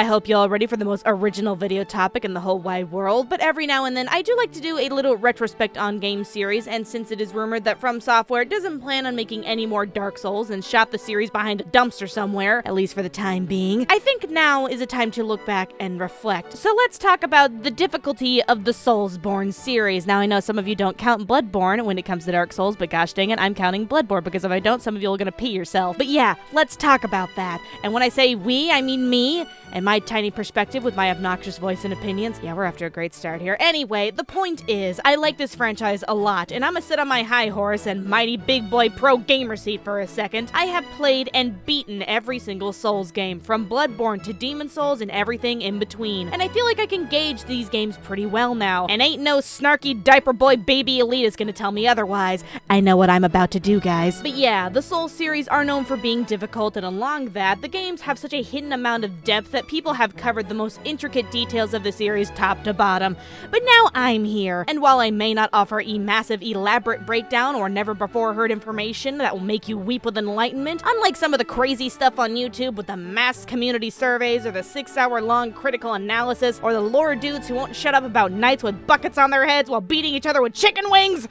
I hope you're all ready for the most original video topic in the whole wide world, but every now and then I do like to do a little retrospect on game series, and since it is rumored that From Software doesn't plan on making any more Dark Souls and shot the series behind a dumpster somewhere, at least for the time being, I think now is a time to look back and reflect. So let's talk about the difficulty of the Soulsborne series. Now I know some of you don't count Bloodborne when it comes to Dark Souls, but gosh dang it, I'm counting Bloodborne, because if I don't, some of you are gonna pee yourself. But yeah, let's talk about that. And when I say we, I mean me, and my tiny perspective with my obnoxious voice and opinions. Yeah, we're off to a great start here. Anyway, the point is, I like this franchise a lot, and I'm gonna sit on my high horse and mighty big boy pro gamer seat for a second. I have played and beaten every single Souls game, from Bloodborne to Demon Souls and everything in between. And I feel like I can gauge these games pretty well now. And ain't no snarky diaper boy baby elitist gonna tell me otherwise. I know what I'm about to do, guys. But yeah, the Souls series are known for being difficult, and along that, the games have such a hidden amount of depth that people have covered the most intricate details of the series top to bottom. But now I'm here, and while I may not offer a massive elaborate breakdown or never before heard information that will make you weep with enlightenment, unlike some of the crazy stuff on YouTube with the mass community surveys or the 6-hour-long critical analysis or the lore dudes who won't shut up about knights with buckets on their heads while beating each other with chicken wings,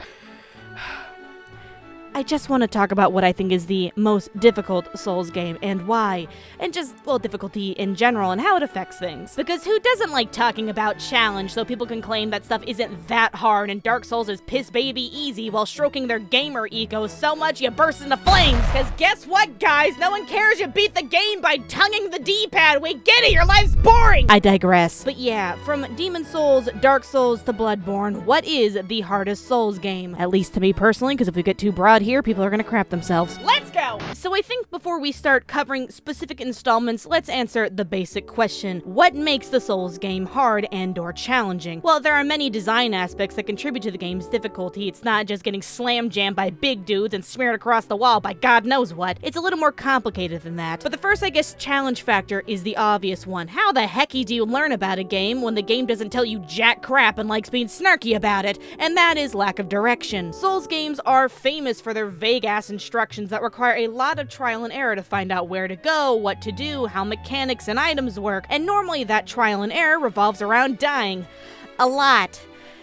I just want to talk about what I think is the most difficult Souls game and why, and just, well, difficulty in general and how it affects things. Because who doesn't like talking about challenge so people can claim that stuff isn't that hard and Dark Souls is piss baby easy while stroking their gamer ego so much you burst into flames? Cause guess what, guys? No one cares you beat the game by tonguing the D-pad. We get it, your life's boring! I digress. But yeah, from Demon Souls, Dark Souls to Bloodborne, what is the hardest Souls game? At least to me personally, because if we get too broad here, people are gonna crap themselves. Let's go! So I think before we start covering specific installments, let's answer the basic question. What makes the Souls game hard and/or challenging? Well, there are many design aspects that contribute to the game's difficulty. It's not just getting slam-jammed by big dudes and smeared across the wall by God knows what. It's a little more complicated than that. But the first, I guess, challenge factor is the obvious one. How the hecky do you learn about a game when the game doesn't tell you jack crap and likes being snarky about it? And that is lack of direction. Souls games are famous for their vague-ass instructions that require a lot of trial and error to find out where to go, what to do, how mechanics and items work, and normally that trial and error revolves around dying. A lot.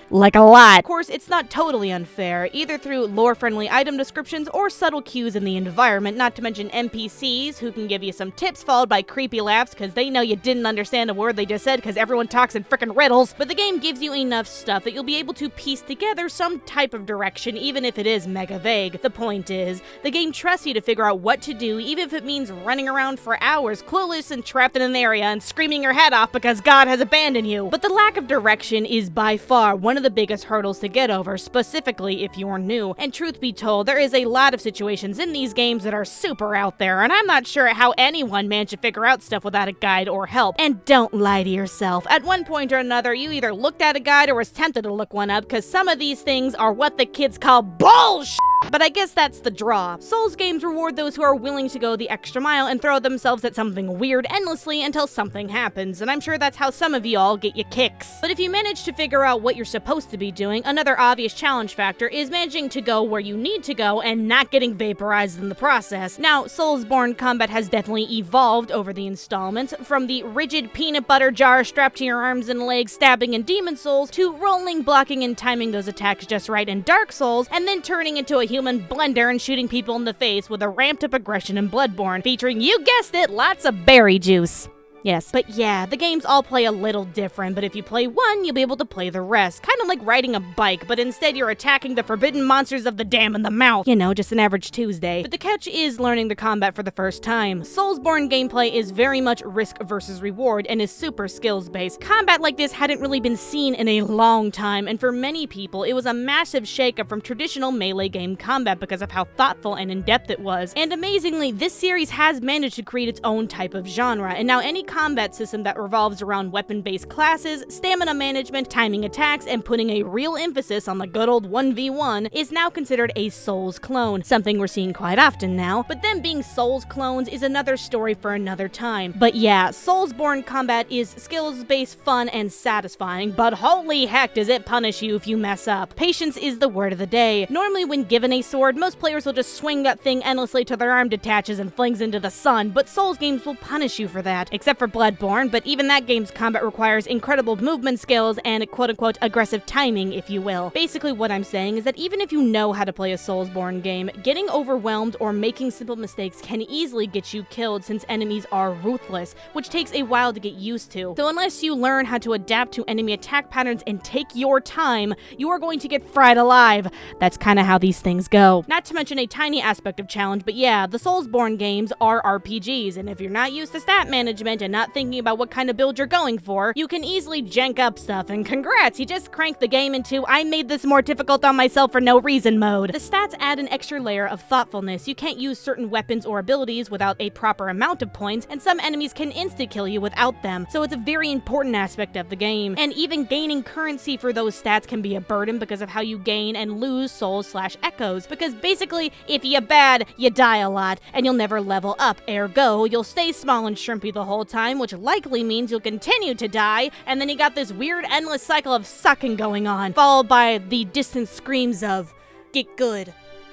Like a lot. Of course, it's not totally unfair, either through lore-friendly item descriptions or subtle cues in the environment, not to mention NPCs who can give you some tips followed by creepy laughs because they know you didn't understand a word they just said because everyone talks in frickin' riddles. But the game gives you enough stuff that you'll be able to piece together some type of direction, even if it is mega vague. The point is, the game trusts you to figure out what to do, even if it means running around for hours, clueless and trapped in an area and screaming your head off because God has abandoned you. But the lack of direction is by far one of the biggest hurdles to get over, specifically if you're new. And truth be told, there is a lot of situations in these games that are super out there, and I'm not sure how anyone managed to figure out stuff without a guide or help. And don't lie to yourself. At one point or another, you either looked at a guide or was tempted to look one up, because some of these things are what the kids call bullshit. But I guess that's the draw. Souls games reward those who are willing to go the extra mile and throw themselves at something weird endlessly until something happens, and I'm sure that's how some of y'all get your kicks. But if you manage to figure out what you're supposed to be doing, another obvious challenge factor is managing to go where you need to go and not getting vaporized in the process. Now, Soulsborne combat has definitely evolved over the installments, from the rigid peanut butter jar strapped to your arms and legs stabbing in Demon Souls, to rolling, blocking, and timing those attacks just right in Dark Souls, and then turning into a human blender and shooting people in the face with a ramped up aggression in Bloodborne, featuring, you guessed it, lots of berry juice. Yes. But yeah, the games all play a little different, but if you play one, you'll be able to play the rest. Kind of like riding a bike, but instead you're attacking the forbidden monsters of the dam in the mouth. You know, just an average Tuesday. But the catch is learning the combat for the first time. Soulsborne gameplay is very much risk versus reward and is super skills-based. Combat like this hadn't really been seen in a long time, and for many people, it was a massive shakeup from traditional melee game combat because of how thoughtful and in-depth it was. And amazingly, this series has managed to create its own type of genre, and now any combat system that revolves around weapon-based classes, stamina management, timing attacks, and putting a real emphasis on the good old 1v1 is now considered a Souls clone, something we're seeing quite often now. But them being Souls clones is another story for another time. But yeah, Soulsborne combat is skills-based, fun, and satisfying, but holy heck does it punish you if you mess up. Patience is the word of the day. Normally when given a sword, most players will just swing that thing endlessly till their arm detaches and flings into the sun, but Souls games will punish you for that, except for for Bloodborne, but even that game's combat requires incredible movement skills and quote-unquote aggressive timing, if you will. Basically what I'm saying is that even if you know how to play a Soulsborne game, getting overwhelmed or making simple mistakes can easily get you killed since enemies are ruthless, which takes a while to get used to. So unless you learn how to adapt to enemy attack patterns and take your time, you are going to get fried alive. That's kind of how these things go. Not to mention a tiny aspect of challenge, but yeah, the Soulsborne games are RPGs, and if you're not used to stat management and not thinking about what kind of build you're going for, you can easily jank up stuff, and congrats, you just cranked the game into I made this more difficult on myself for no reason mode. The stats add an extra layer of thoughtfulness. You can't use certain weapons or abilities without a proper amount of points, and some enemies can insta-kill you without them, so it's a very important aspect of the game. And even gaining currency for those stats can be a burden because of how you gain and lose souls/echoes, because basically, if you're bad, you die a lot, and you'll never level up, ergo, you'll stay small and shrimpy the whole time, which likely means you'll continue to die, and then you got this weird endless cycle of sucking going on, followed by the distant screams of, "Get good."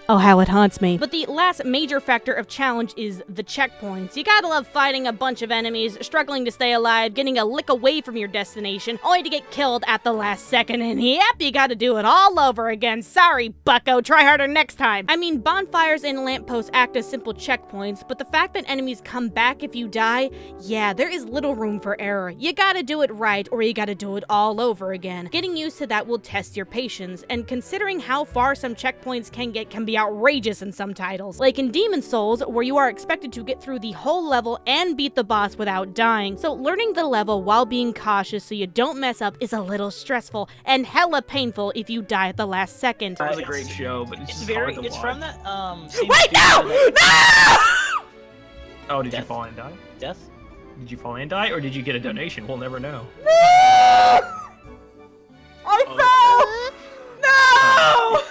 Oh, how it haunts me. But the last major factor of challenge is the checkpoints. You gotta love fighting a bunch of enemies, struggling to stay alive, getting a lick away from your destination, only to get killed at the last second, and yep, you gotta do it all over again. Sorry, bucko, try harder next time. I mean, bonfires and lampposts act as simple checkpoints, but the fact that enemies come back if you die, yeah, there is little room for error. You gotta do it right, or you gotta do it all over again. Getting used to that will test your patience, and considering how far some checkpoints can be outrageous in some titles, like in Demon Souls, where you are expected to get through the whole level and beat the boss without dying. So learning the level while being cautious so you don't mess up is a little stressful and hella painful if you die at the last second. That was a great show, but it's very. hard to It's watch. from that. Wait, no! No! Oh, did you Death. fall and die? Death. Did you fall and die, or did you get a donation? We'll never know. No! I fell! No!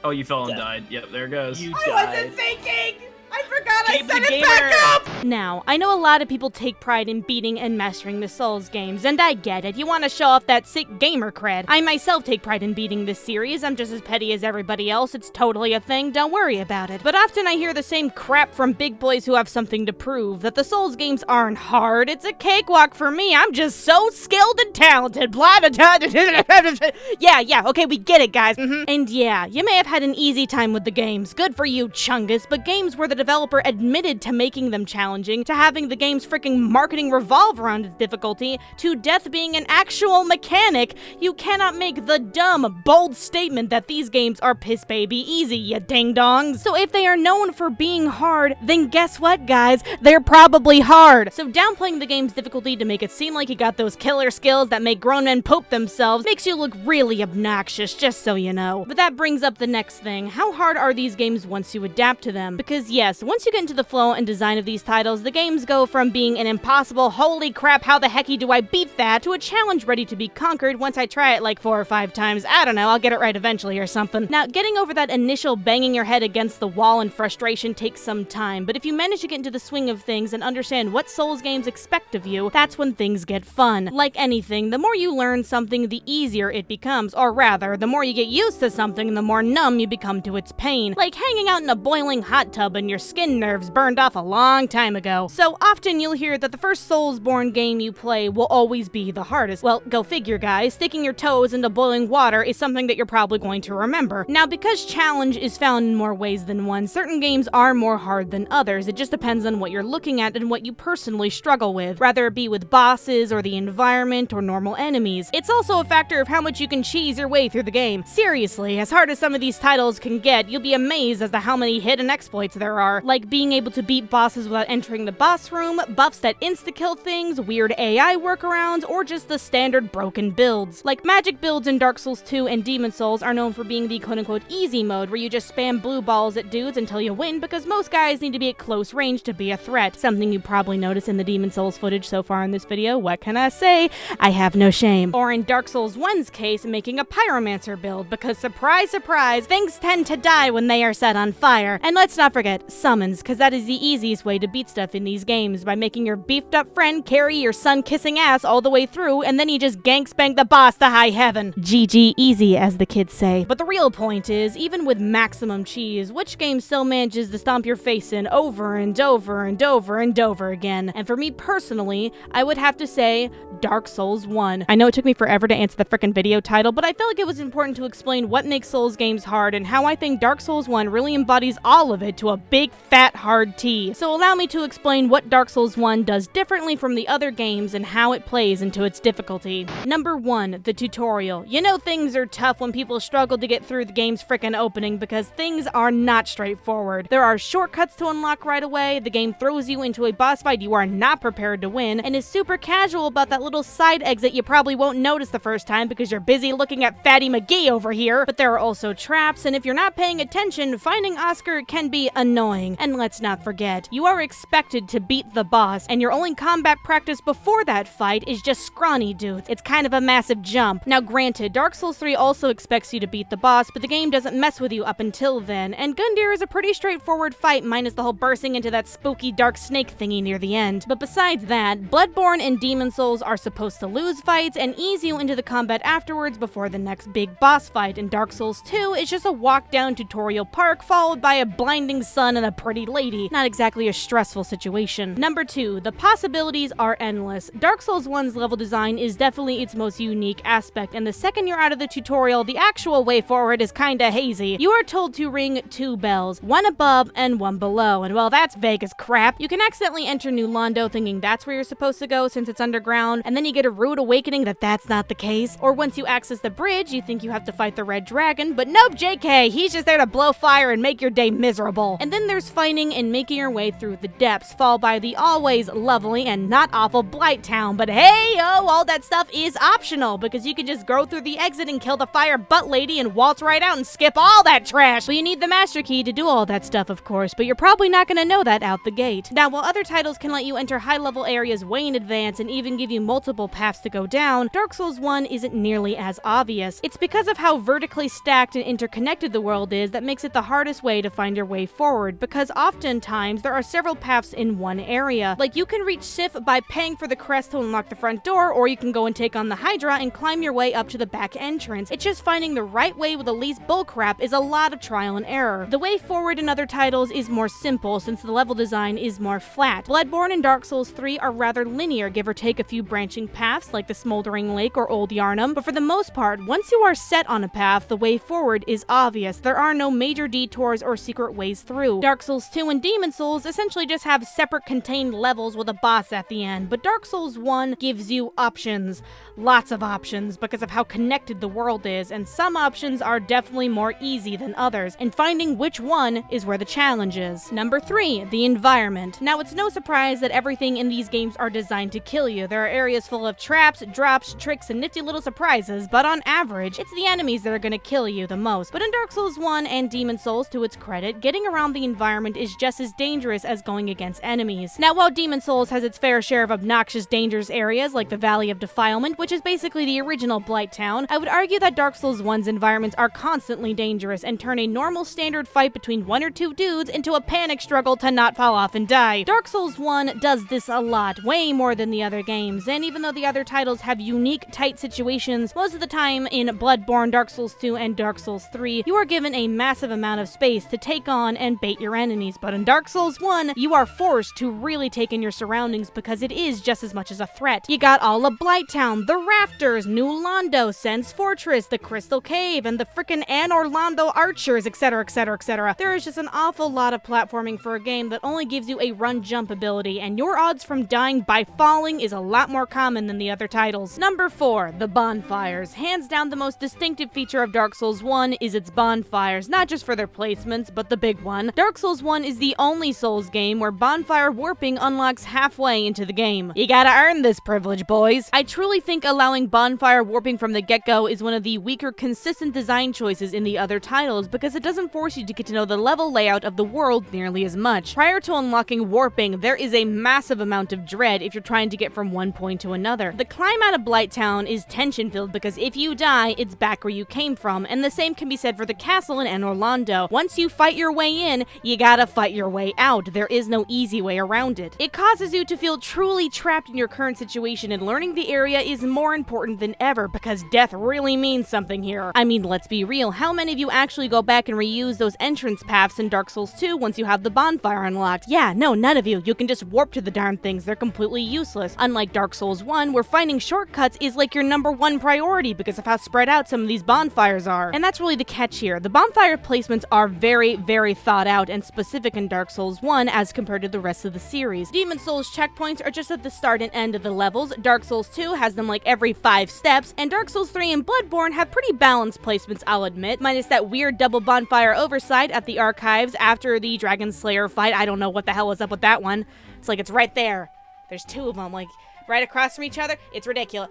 Oh, you fell and Death. died. Yep, there it goes. You I died. wasn't thinking! I forgot Game I set the it back gamer. up! Now, I know a lot of people take pride in beating and mastering the Souls games, and I get it. You want to show off that sick gamer cred. I myself take pride in beating this series. I'm just as petty as everybody else. It's totally a thing. Don't worry about it. But often I hear the same crap from big boys who have something to prove, that the Souls games aren't hard. It's a cakewalk for me. I'm just so skilled and talented. Blah, blah, blah, blah. Yeah, okay, we get it, guys. And yeah, you may have had an easy time with the games. Good for you, Chungus. But games where the developer admitted to making them challenging, to having the game's freaking marketing revolve around its difficulty, to death being an actual mechanic, you cannot make the dumb, bold statement that these games are piss baby easy, you ding-dongs. So if they are known for being hard, then guess what, guys? They're probably hard. So downplaying the game's difficulty to make it seem like you got those killer skills that make grown men poop themselves makes you look really obnoxious, just so you know. But that brings up the next thing. How hard are these games once you adapt to them? Because yes, once you get into the flow and design of these titles, the games go from being an impossible, holy crap, how the hecky do I beat that, to a challenge ready to be conquered once I try it like 4 or 5 times. I don't know, I'll get it right eventually or something. Now, getting over that initial banging your head against the wall and frustration takes some time, but if you manage to get into the swing of things and understand what Souls games expect of you, that's when things get fun. Like anything, the more you learn something, the easier it becomes, or rather, the more you get used to something, the more numb you become to its pain. Like hanging out in a boiling hot tub and your skin nerves burned off a long time ago. So often you'll hear that the first Soulsborne game you play will always be the hardest. Well, go figure, guys. Sticking your toes into boiling water is something that you're probably going to remember. Now, because challenge is found in more ways than one, certain games are more hard than others. It just depends on what you're looking at and what you personally struggle with, whether it be with bosses or the environment or normal enemies. It's also a factor of how much you can cheese your way through the game. Seriously, as hard as some of these titles can get, you'll be amazed as to how many hidden exploits there are, like being able to beat bosses without entering the boss room, buffs that insta-kill things, weird AI workarounds, or just the standard broken builds. Like magic builds in Dark Souls 2 and Demon Souls are known for being the quote-unquote easy mode, where you just spam blue balls at dudes until you win, because most guys need to be at close range to be a threat. Something you probably noticed in the Demon Souls footage so far in this video. What can I say? I have no shame. Or in Dark Souls 1's case, making a pyromancer build, because surprise, surprise, things tend to die when they are set on fire. And let's not forget summons, because that is the easiest way to beat fight stuff in these games by making your beefed up friend carry your sun-kissing ass all the way through, and then you just gank spank the boss to high heaven. GG easy, as the kids say. But the real point is, even with maximum cheese, which game still manages to stomp your face in over and over and over and over again? And for me personally, I would have to say Dark Souls 1. I know it took me forever to answer the frickin' video title, but I felt like it was important to explain what makes Souls games hard and how I think Dark Souls 1 really embodies all of it to a big fat hard T. So allow me to explain what Dark Souls 1 does differently from the other games and how it plays into its difficulty. Number 1, the tutorial. You know things are tough when people struggle to get through the game's frickin' opening because things are not straightforward. There are shortcuts to unlock right away, the game throws you into a boss fight you are not prepared to win, and is super casual about that little side exit you probably won't notice the first time because you're busy looking at Fatty McGee over here. But there are also traps, and if you're not paying attention, finding Oscar can be annoying. And let's not forget, you are expected to beat the boss, and your only combat practice before that fight is just scrawny dudes. It's kind of a massive jump. Now granted, Dark Souls 3 also expects you to beat the boss, but the game doesn't mess with you up until then, and Gundyr is a pretty straightforward fight minus the whole bursting into that spooky dark snake thingy near the end. But besides that, Bloodborne and Demon Souls are supposed to lose fights and ease you into the combat afterwards before the next big boss fight, and Dark Souls 2 is just a walk down tutorial park followed by a blinding sun and a pretty lady. Not exactly a stressful situation. Number 2, the possibilities are endless. Dark Souls 1's level design is definitely its most unique aspect, and the second you're out of the tutorial, the actual way forward is kinda hazy. You are told to ring 2 bells, one above and one below, and while that's vague as crap, you can accidentally enter New Londo thinking that's where you're supposed to go since it's underground, and then you get a rude awakening that that's not the case. Or once you access the bridge, you think you have to fight the red dragon, but nope, JK, he's just there to blow fire and make your day miserable. And then there's fighting and making your way through the depths, followed by the always lovely and not awful Blight Town. But hey, all that stuff is optional, because you can just go through the exit and kill the fire butt lady and waltz right out and skip all that trash. But you need the master key to do all that stuff, of course, but you're probably not gonna know that out the gate. Now, while other titles can let you enter high-level areas way in advance and even give you multiple paths to go down, Dark Souls 1 isn't nearly as obvious. It's because of how vertically stacked and interconnected the world is that makes it the hardest way to find your way forward, because oftentimes there are several paths in one area. Like, you can reach Sif by paying for the crest to unlock the front door, or you can go and take on the Hydra and climb your way up to the back entrance. It's just finding the right way with the least bullcrap is a lot of trial and error. The way forward in other titles is more simple since the level design is more flat. Bloodborne and Dark Souls 3 are rather linear, give or take a few branching paths like the Smoldering Lake or Old Yarnum, but for the most part, once you are set on a path, the way forward is obvious. There are no major detours or secret ways through. Dark Souls 2 and Demon Souls essentially just have separate contained levels with a boss at the end, but Dark Souls 1 gives you options. Lots of options because of how connected the world is, and some options are definitely more easy than others, and finding which one is where the challenge is. Number 3, the environment. Now, it's no surprise that everything in these games are designed to kill you. There are areas full of traps, drops, tricks, and nifty little surprises, but on average, it's the enemies that are gonna kill you the most. But in Dark Souls 1 and Demon Souls, to its credit, getting around the environment is just as dangerous as going against enemies. Now, while Demon Souls has its fair share of obnoxious, dangerous areas like the Valley of Defilement, which is basically the original Blight Town, I would argue that Dark Souls 1's environments are constantly dangerous and turn a normal standard fight between 1 or 2 dudes into a panic struggle to not fall off and die. Dark Souls 1 does this a lot, way more than the other games, and even though the other titles have unique, tight situations, most of the time in Bloodborne, Dark Souls 2, and Dark Souls 3, you are given a massive amount of space to take on and bait your enemies, but in Dark Souls 1, you are forced to really take in your surroundings because it is just as much as a threat. You got all of Blight Town, the Rafters, New Londo, Sen's Fortress, the Crystal Cave, and the frickin' Anor Londo Archers, etc, etc, etc. There is just an awful lot of platforming for a game that only gives you a run-jump ability, and your odds from dying by falling is a lot more common than the other titles. Number 4, the bonfires. Hands down the most distinctive feature of Dark Souls 1 is its bonfires, not just for their placements, but the big one. Dark Souls 1 is the only Souls game where bonfire warping unlocks halfway into the game. You gotta earn this privilege, boys. I truly think allowing bonfire warping from the get-go is one of the weaker consistent design choices in the other titles because it doesn't force you to get to know the level layout of the world nearly as much. Prior to unlocking warping, there is a massive amount of dread if you're trying to get from one point to another. The climb out of Blight Town is tension-filled because if you die, it's back where you came from, and the same can be said for the castle in Anor Londo. Once you fight your way in, you gotta fight your way out. There is no no easy way around it. It causes you to feel truly trapped in your current situation, and learning the area is more important than ever because death really means something here. I mean, let's be real, how many of you actually go back and reuse those entrance paths in Dark Souls 2 once you have the bonfire unlocked? Yeah, no, none of you. You can just warp to the darn things. They're completely useless. Unlike Dark Souls 1, where finding shortcuts is like your #1 priority because of how spread out some of these bonfires are. And that's really the catch here. The bonfire placements are very, very thought out and specific in Dark Souls 1 as compared to the rest of the series. Demon Souls checkpoints are just at the start and end of the levels. Dark Souls 2 has them like every 5 steps, and Dark Souls 3 and Bloodborne have pretty balanced placements, I'll admit, minus that weird double bonfire oversight at the archives after the Dragon Slayer fight. I don't know what the hell is up with that one. It's like it's right there. There's 2 of them, like right across from each other. It's ridiculous.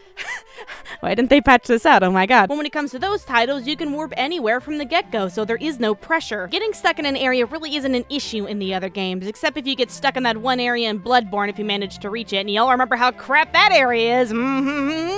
Why didn't they patch this out? Oh my god. When it comes to those titles, you can warp anywhere from the get-go, so there is no pressure. Getting stuck in an area really isn't an issue in the other games, except if you get stuck in that one area in Bloodborne if you manage to reach it, and y'all remember how crap that area is.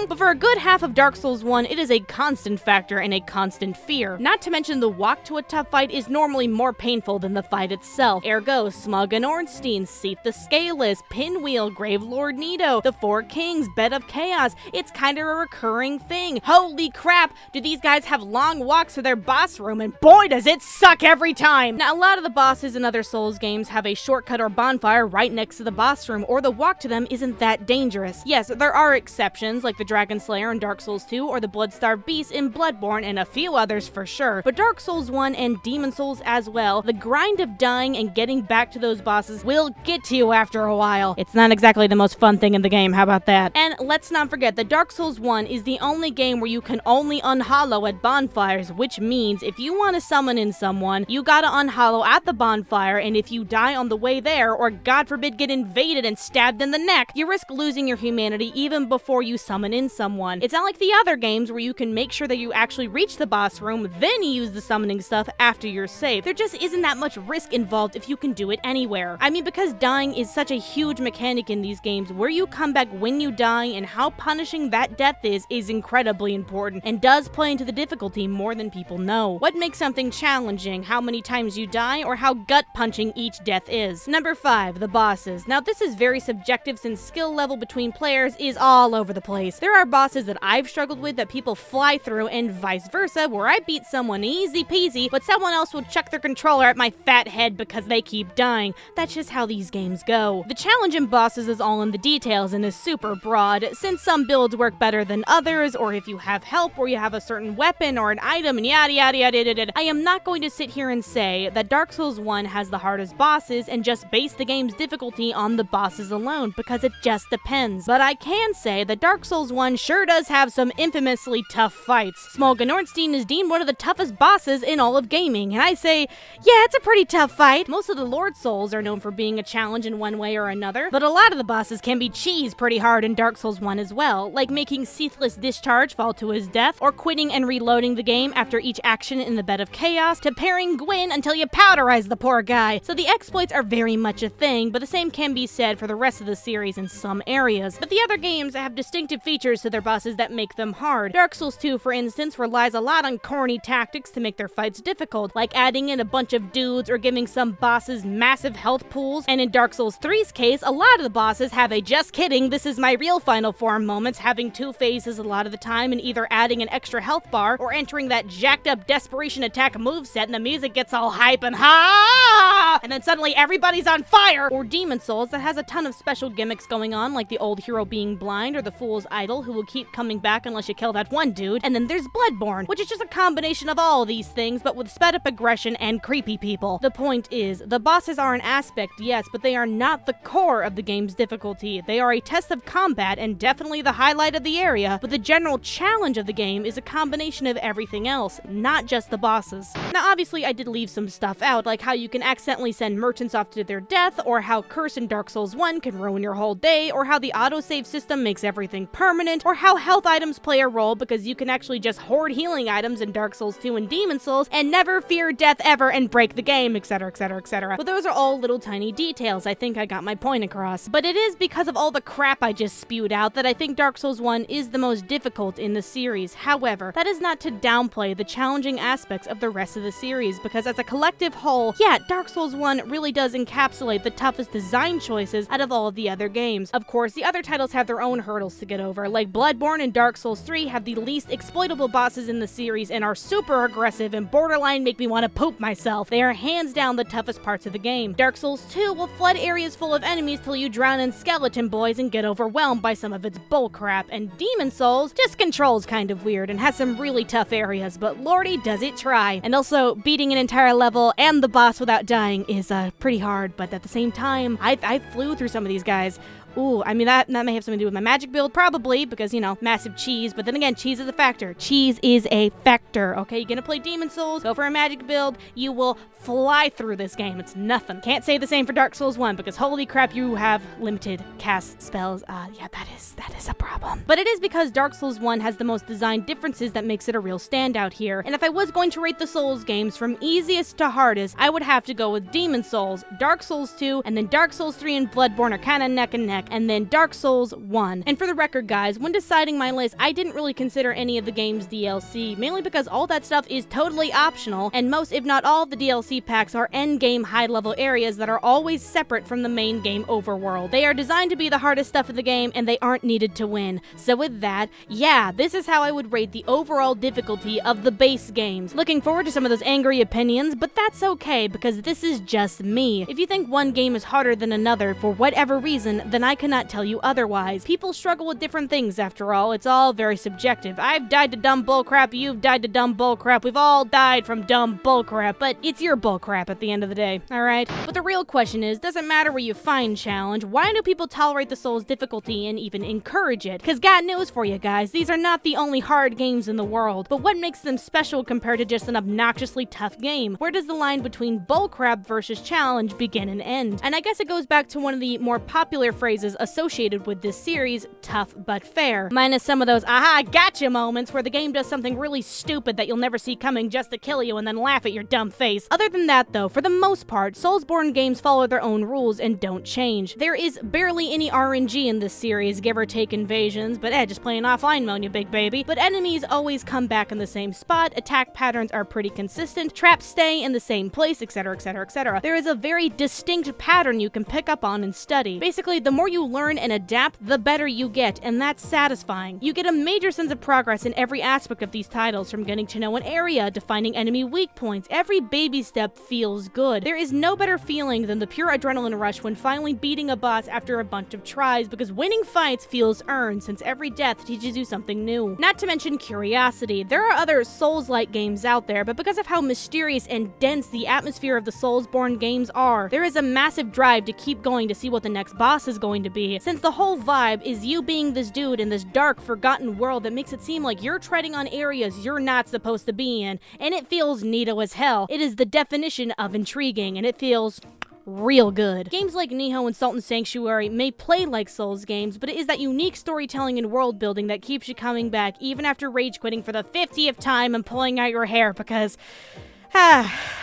But for a good half of Dark Souls 1, it is a constant factor and a constant fear. Not to mention the walk to a tough fight is normally more painful than the fight itself. Ergo, Smug and Ornstein, Seath the Scaleless, Pinwheel, Gravelord Nito, the Four Kings, Bed of Chaos. It's kind of a recurring thing. Holy crap, do these guys have long walks to their boss room, and boy does it suck every time! Now, a lot of the bosses in other Souls games have a shortcut or bonfire right next to the boss room, or the walk to them isn't that dangerous. Yes, there are exceptions, like the Dragon Slayer in Dark Souls 2 or the Bloodstarved Beast in Bloodborne, and a few others for sure. But Dark Souls 1 and Demon Souls as well, the grind of dying and getting back to those bosses will get to you after a while. It's not exactly the most fun thing in the game, how about that? And let's not forget that Dark Souls 1 is the only game where you can only unhollow at bonfires, which means if you want to summon in someone, you gotta unhollow at the bonfire, and if you die on the way there, or God forbid get invaded and stabbed in the neck, you risk losing your humanity even before you summon in someone. It's not like the other games where you can make sure that you actually reach the boss room, then use the summoning stuff after you're safe. There just isn't that much risk involved if you can do it anywhere. I mean, because dying is such a huge mechanic in these games, where you come back when you die and how punishing that death is incredibly important and does play into the difficulty more than people know. What makes something challenging? How many times you die, or how gut-punching each death is? Number 5, the bosses. Now, this is very subjective since skill level between players is all over the place. There are bosses that I've struggled with that people fly through, and vice versa, where I beat someone easy peasy, but someone else will chuck their controller at my fat head because they keep dying. That's just how these games go. The challenge in bosses is all in the details and is super broad, since some builds work better than others, or if you have help, or you have a certain weapon or an item, and yada yada yada yada. I am not going to sit here and say that Dark Souls 1 has the hardest bosses and just base the game's difficulty on the bosses alone, because it just depends. But I can say that Dark Souls 1 sure does have some infamously tough fights. Smough and Ornstein is deemed one of the toughest bosses in all of gaming, and I say, yeah, it's a pretty tough fight. Most of the Lord Souls are known for being a challenge in one way or another, but a lot of the bosses can be cheesed pretty hard in Dark Souls 1 as well, like making Seathless Discharge fall to his death, or quitting and reloading the game after each action in the Bed of Chaos, to parrying Gwyn until you powderize the poor guy. So the exploits are very much a thing, but the same can be said for the rest of the series in some areas. But the other games have distinctive features to their bosses that make them hard. Dark Souls 2, for instance, relies a lot on corny tactics to make their fights difficult, like adding in a bunch of dudes or giving some bosses massive health pools, and in Dark Souls 3's case, a lot of the bosses have a just kidding, this is my real final form moments, having 2 phases a lot of the time, and either adding an extra health bar or entering that jacked up desperation attack moveset, and the music gets all hype and ha, and then suddenly everybody's on fire. Or Demon Souls, that has a ton of special gimmicks going on, like the old hero being blind, or the fool's idol who will keep coming back unless you kill that one dude. And then there's Bloodborne, which is just a combination of all of these things, but with sped up aggression and creepy people. The point is, the bosses are an aspect, yes, but they are not the core of the game's difficulty. They are a test of combat and definitely the highlight of the area, but the general challenge of the game is a combination of everything else, not just the bosses. Now, obviously, I did leave some stuff out, like how you can accidentally send merchants off to their death, or how Curse in Dark Souls 1 can ruin your whole day, or how the autosave system makes everything permanent, or how health items play a role because you can actually just hoard healing items in Dark Souls 2 and Demon Souls and never fear death ever and break the game, etc, etc, etc. But those are all little tiny details. I think I got my point across. But it is because of all the crap I just spewed out that I think Dark Souls 1 is the most difficult in the series. However, that is not to downplay the challenging aspects of the rest of the series, because as a collective whole, yeah, Dark Souls 1 really does encapsulate the toughest design choices out of all of the other games. Of course, the other titles have their own hurdles to get over, like Bloodborne and Dark Souls 3 have the least exploitable bosses in the series and are super aggressive and borderline make me want to poop myself. They are hands down the toughest parts of the game. Dark Souls 2 will flood areas full of enemies till you drown in skeleton boys and get overwhelmed by some of its bullcrap, and Demon Souls just controls kind of weird and has some really tough areas, but lordy does it try. And also, beating an entire level and the boss without dying is pretty hard, but at the same time, I flew through some of these guys. Ooh, I mean, that may have something to do with my magic build, probably, because, you know, massive cheese, but then again, cheese is a factor. Cheese is a factor, okay? You're gonna play Demon Souls, go for a magic build, you will fly through this game. It's nothing. Can't say the same for Dark Souls 1, because holy crap, you have limited cast spells. Yeah, that is a problem. But it is because Dark Souls 1 has the most design differences that makes it a real standout here, and if I was going to rate the Souls games from easiest to hardest, I would have to go with Demon Souls, Dark Souls 2, and then Dark Souls 3 and Bloodborne are kinda neck and neck, and then Dark Souls 1. And for the record, guys, when deciding my list, I didn't really consider any of the game's DLC, mainly because all that stuff is totally optional, and most, if not all, of the DLC packs are endgame high-level areas that are always separate from the main game overworld. They are designed to be the hardest stuff of the game, and they aren't needed to win. So with that, yeah, this is how I would rate the overall difficulty of the base games. Looking forward to some of those angry opinions, but that's okay, because this is just me. If you think one game is harder than another for whatever reason, then I cannot tell you otherwise. People struggle with different things after all. It's all very subjective. I've died to dumb bullcrap, you've died to dumb bullcrap, we've all died from dumb bullcrap, but it's your bullcrap at the end of the day, alright? But the real question is, doesn't matter where you find challenge, why do people tolerate the Souls difficulty and even encourage it? Cause got news for you guys, these are not the only hard games in the world, but what makes them special compared to just an obnoxiously tough game? Where does the line between bullcrap versus challenge begin and end? And I guess it goes back to one of the more popular phrases associated with this series, tough but fair. Minus some of those aha gotcha moments where the game does something really stupid that you'll never see coming just to kill you and then laugh at your dumb face. Other than that though, for the most part, Soulsborne games follow their own rules and don't change. There is barely any RNG in this series, give or take invasions, but just playing offline mode, you big baby. But enemies always come back in the same spot, attack patterns are pretty consistent, traps stay in the same place, etc, etc, etc. There is a very distinct pattern you can pick up on and study. Basically, the more you learn and adapt, the better you get, and that's satisfying. You get a major sense of progress in every aspect of these titles, from getting to know an area to finding enemy weak points. Every baby step feels good. There is no better feeling than the pure adrenaline rush when finally beating a boss after a bunch of tries, because winning fights feels earned since every death teaches you something new. Not to mention curiosity. There are other Souls-like games out there, but because of how mysterious and dense the atmosphere of the Soulsborne games are, there is a massive drive to keep going to see what the next boss is going to be, since the whole vibe is you being this dude in this dark, forgotten world that makes it seem like you're treading on areas you're not supposed to be in, and it feels neato as hell. It is the definition of intriguing, and it feels real good. Games like Nihon and Sultan Sanctuary may play like Souls games, but it is that unique storytelling and world building that keeps you coming back even after rage quitting for the 50th time and pulling out your hair because,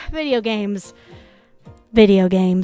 video games.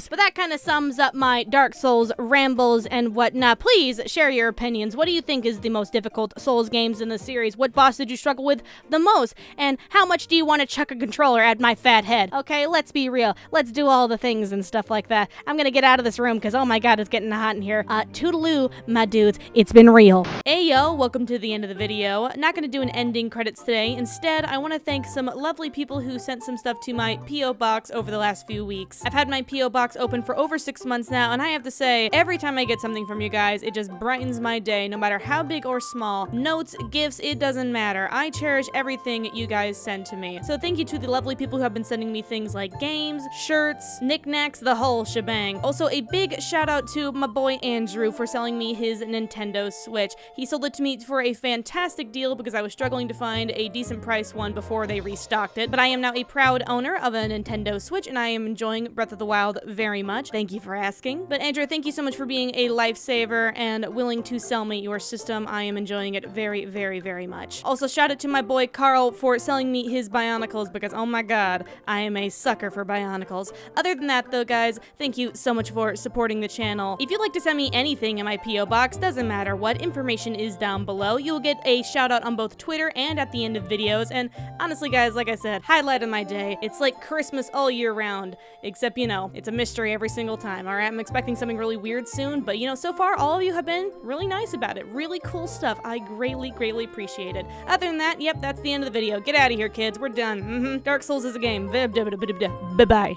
But that kind of sums up my Dark Souls rambles and whatnot. Please share your opinions. What do you think is the most difficult Souls games in the series? What boss did you struggle with the most? And how much do you want to chuck a controller at my fat head? Okay, let's be real. Let's do all the things and stuff like that. I'm gonna get out of this room because, oh my god, it's getting hot in here. Toodaloo, my dudes. It's been real. Ayo, welcome to the end of the video. Not gonna do an ending credits today. Instead, I want to thank some lovely people who sent some stuff to my P.O. box over the last few weeks. I've had my P.O. box open for over 6 months now, and I have to say, every time I get something from you guys, it just brightens my day, no matter how big or small. Notes, gifts, it doesn't matter. I cherish everything you guys send to me. So thank you to the lovely people who have been sending me things like games, shirts, knickknacks, the whole shebang. Also, a big shout out to my boy Andrew for selling me his Nintendo Switch. He sold it to me for a fantastic deal because I was struggling to find a decent price one before they restocked it, but I am now a proud owner of a Nintendo Switch, and I am enjoying Breath of the Wild very much. Thank you for asking. But Andrew, thank you so much for being a lifesaver and willing to sell me your system. I am enjoying it very, very, very much. Also, shout out to my boy Carl for selling me his Bionicles because, oh my god, I am a sucker for Bionicles. Other than that though, guys, thank you so much for supporting the channel. If you'd like to send me anything in my P.O. box, doesn't matter what, information information is down below. You'll get a shout out on both Twitter and at the end of videos. And honestly, guys, like I said, highlight of my day. It's like Christmas all year round, except, you know, it's a mystery every single time, all right? I'm expecting something really weird soon, but, you know, so far, all of you have been really nice about it. Really cool stuff. I greatly, greatly appreciate it. Other than that, yep, that's the end of the video. Get out of here, kids. We're done. Dark Souls is a game. Bye-bye.